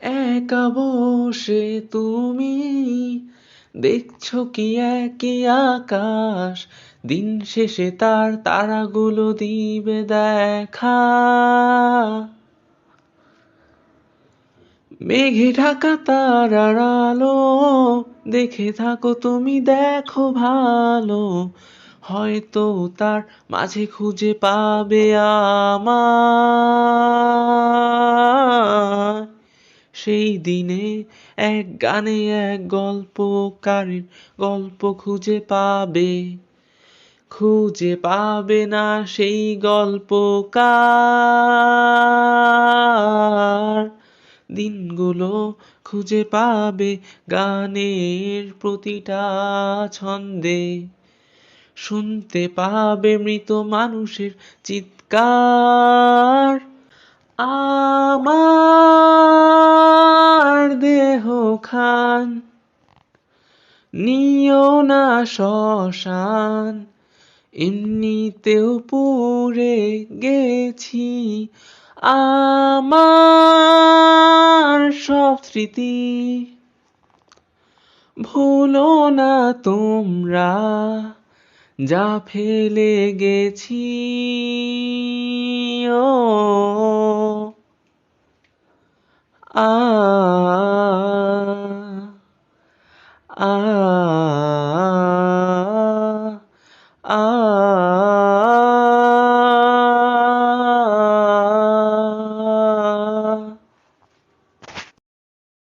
একা বসে তুমি দেখছো কি একই আকাশ, দিন শেষে তার তারাগুলো দিবে দেখা। মেঘে ঢাকা তারার আলো দেখে থাকো তুমি, দেখো ভালো, হয়তো তার মাঝে খুঁজে পাবে আমায়। সেই দিনে এক গানে এক গল্পকারের গল্প খুঁজে পাবে না সেই গল্পকার। দিনগুলো খুঁজে পাবে গানের প্রতিটা ছন্দে, শুনতে পাবে মৃত মানুষের চিৎকার। আমার দেহ খান নিও না শ্মশান, এমনিতেও পুড়ে গেছি। আমার সব স্মৃতি ভুলো না তোমরা, যা ফেলে গেছি। ও আ আ